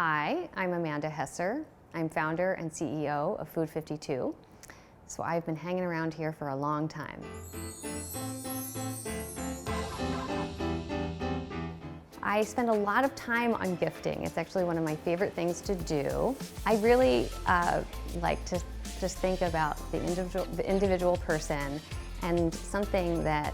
Hi, I'm Amanda Hesser. I'm founder and CEO of Food52. So I've been hanging around here for a long time. I spend a lot of time on gifting. It's actually one of my favorite things to do. I really like to just think about the individual person and something that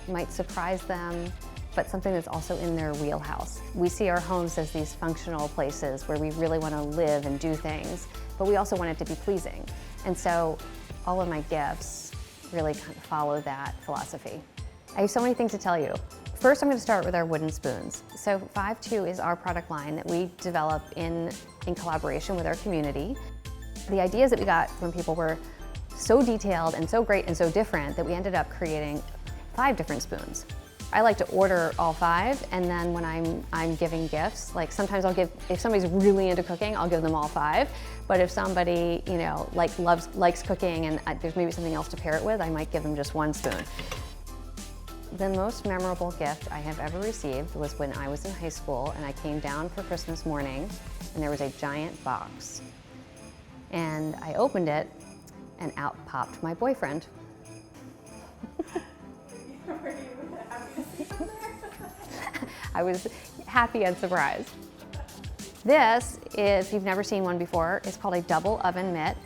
might surprise them, but something that's also in their wheelhouse. We see our homes as these functional places where we really want to live and do things, but we also want it to be pleasing. And so all of my gifts really kind of follow that philosophy. I have so many things to tell you. First, I'm going to start with our wooden spoons. So 52 is our product line that we develop in collaboration with our community. The ideas that we got from people were so detailed and so great and so different that we ended up creating 5 different spoons. I like to order all 5, and then when I'm giving gifts, like sometimes I'll give, if somebody's really into cooking, I'll give them all 5. But if somebody, you know, likes cooking and there's maybe something else to pair it with, I might give them just 1 spoon. The most memorable gift I have ever received was when I was in high school and I came down for Christmas morning and there was a giant box. And I opened it and out popped my boyfriend. I was happy and surprised. This is, if you've never seen one before, it's called a double oven mitt.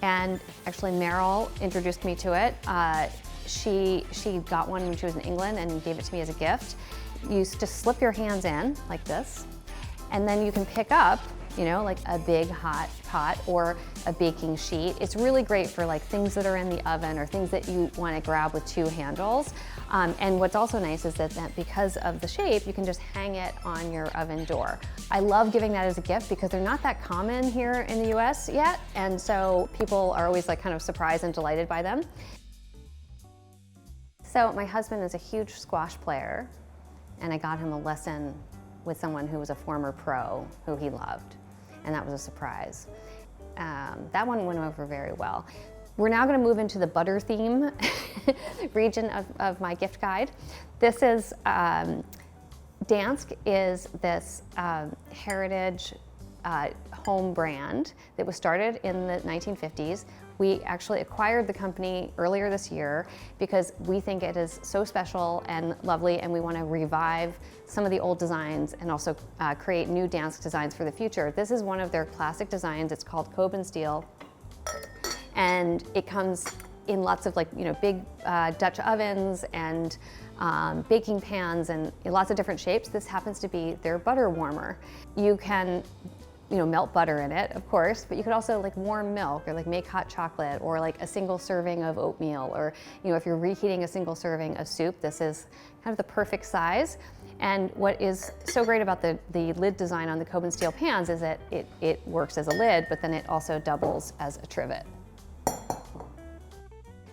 And actually Meryl introduced me to it. She got one when she was in England and gave it to me as a gift. You just slip your hands in like this, and then you can pick up, you know, like a big hot pot or a baking sheet. It's really great for like things that are in the oven or things that you want to grab with 2 handles. And what's also nice is that because of the shape, you can just hang it on your oven door. I love giving that as a gift because they're not that common here in the US yet. And so people are always like kind of surprised and delighted by them. So my husband is a huge squash player, and I got him a lesson with someone who was a former pro who he loved, and that was a surprise. That one went over very well. We're now going to move into the butter theme region of my gift guide. This is, Dansk is this heritage home brand that was started in the 1950s. We actually acquired the company earlier this year because we think it is so special and lovely, and we want to revive some of the old designs and also create new Dansk designs for the future. This is one of their classic designs. It's called Cobin Steel, and it comes in lots of, like, you know, big Dutch ovens and baking pans and lots of different shapes. This happens to be their butter warmer. You can, you know, melt butter in it, of course, but you could also like warm milk or like make hot chocolate or like a single serving of oatmeal, or, you know, if you're reheating a single serving of soup, this is kind of the perfect size. And what is so great about the lid design on the Cobin Steel pans is that it works as a lid, but then it also doubles as a trivet.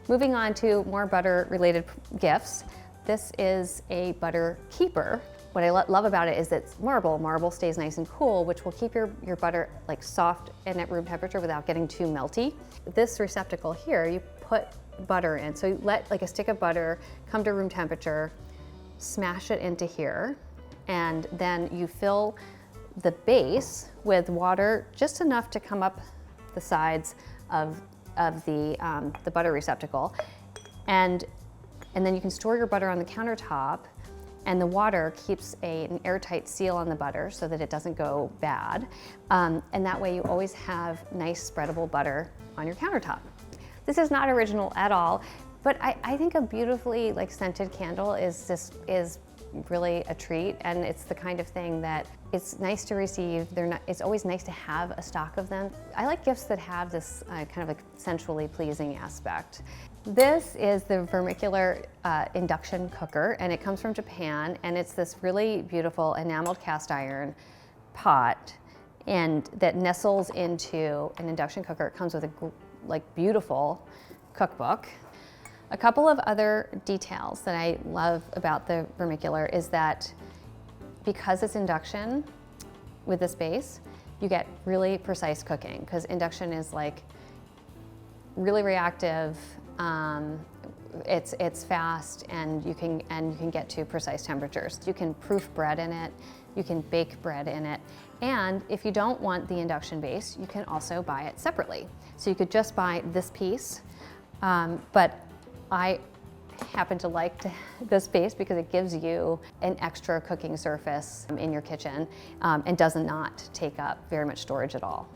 Moving on to more butter related gifts. This is a butter keeper. What I love about it is that it's marble. Marble stays nice and cool, which will keep your butter like soft and at room temperature without getting too melty. This receptacle here, you put butter in. So you let like a stick of butter come to room temperature, smash it into here, and then you fill the base with water just enough to come up the sides of the butter receptacle. And then you can store your butter on the countertop, and the water keeps an airtight seal on the butter so that it doesn't go bad. And that way you always have nice spreadable butter on your countertop. This is not original at all, but I think a beautifully like scented candle is really a treat, and it's the kind of thing that it's nice to receive. It's always nice to have a stock of them. I like gifts that have this kind of like sensually pleasing aspect. This is the Vermicelli Induction cooker, and it comes from Japan, and it's this really beautiful enameled cast iron pot, and that nestles into an induction cooker. It comes with a like beautiful cookbook. A couple of other details that I love about the Vermicelli is that because it's induction with this base, you get really precise cooking, because induction is like really reactive, it's fast, and you can get to precise temperatures. You can proof bread in it, you can bake bread in it, and if you don't want the induction base, you can also buy it separately. So you could just buy this piece, but I happen to like this base because it gives you an extra cooking surface in your kitchen and does not take up very much storage at all.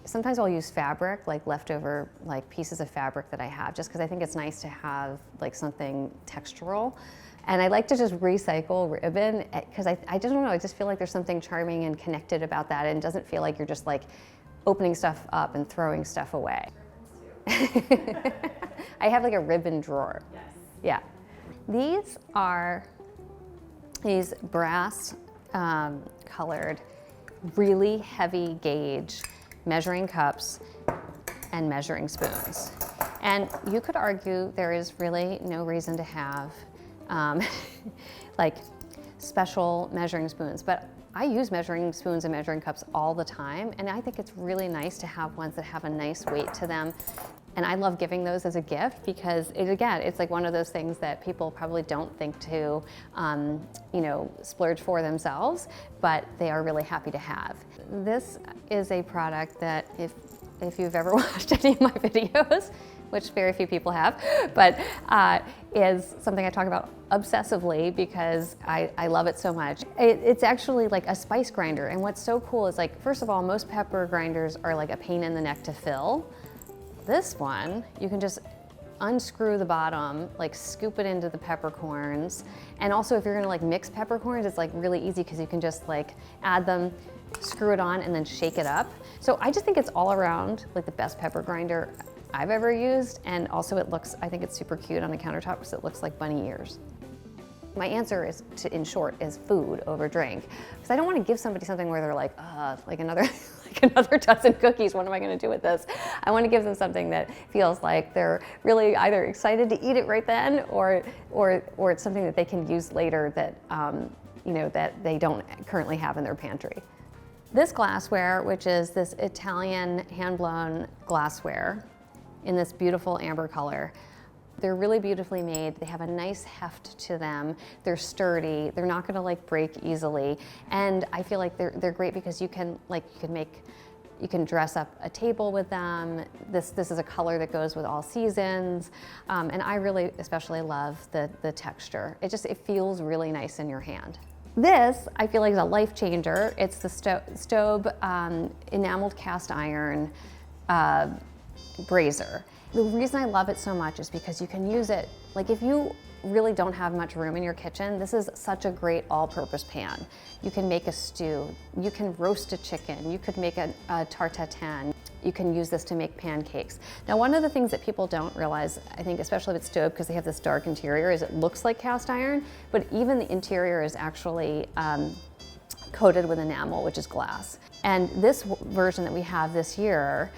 Sometimes I'll use fabric, like leftover like pieces of fabric that I have, just because I think it's nice to have like something textural. And I like to just recycle ribbon because I just don't know, I just feel like there's something charming and connected about that, and it doesn't feel like you're just like opening stuff up and throwing stuff away. I have like a ribbon drawer. Yes. Yeah. These are these brass colored, really heavy gauge measuring cups and measuring spoons. And you could argue there is really no reason to have like special measuring spoons, but I use measuring spoons and measuring cups all the time, and I think it's really nice to have ones that have a nice weight to them. And I love giving those as a gift because it's like one of those things that people probably don't think to, you know, splurge for themselves, but they are really happy to have. This is a product that if you've ever watched any of my videos, which very few people have, but is something I talk about obsessively because I love it so much. It's actually like a spice grinder, and what's so cool is, like, first of all, most pepper grinders are like a pain in the neck to fill. This one, you can just unscrew the bottom, like scoop it into the peppercorns, and also if you're gonna like mix peppercorns, it's like really easy because you can just like add them, screw it on, and then shake it up. So I just think it's all around like the best pepper grinder I've ever used, and also I think it's super cute on the countertop because it looks like bunny ears. My answer is, in short, is food over drink. Because I don't want to give somebody something where they're like, like another dozen cookies, what am I going to do with this? I want to give them something that feels like they're really either excited to eat it right then, or it's something that they can use later that, you know, that they don't currently have in their pantry. This glassware, which is this Italian hand-blown glassware in this beautiful amber color, they're really beautifully made. They have a nice heft to them. They're sturdy. They're not gonna like break easily. And I feel like they're great because you can dress up a table with them. This is a color that goes with all seasons. And I really especially love the texture. It feels really nice in your hand. This, I feel like, is a life changer. It's the Stobe enameled cast iron brazier. The reason I love it so much is because you can use it, like if you really don't have much room in your kitchen, this is such a great all-purpose pan. You can make a stew, you can roast a chicken, you could make a tarte tatin. You can use this to make pancakes. Now, one of the things that people don't realize, I think especially if it's Stobe because they have this dark interior, is it looks like cast iron, but even the interior is actually coated with enamel, which is glass. And this version that we have this year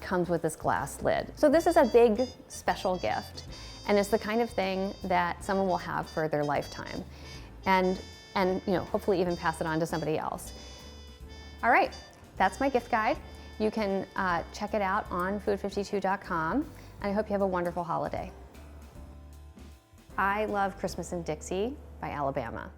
comes with this glass lid. So this is a big special gift, and it's the kind of thing that someone will have for their lifetime, and you know, hopefully even pass it on to somebody else. All right, that's my gift guide. You can check it out on food52.com, and I hope you have a wonderful holiday. I love Christmas in Dixie by Alabama.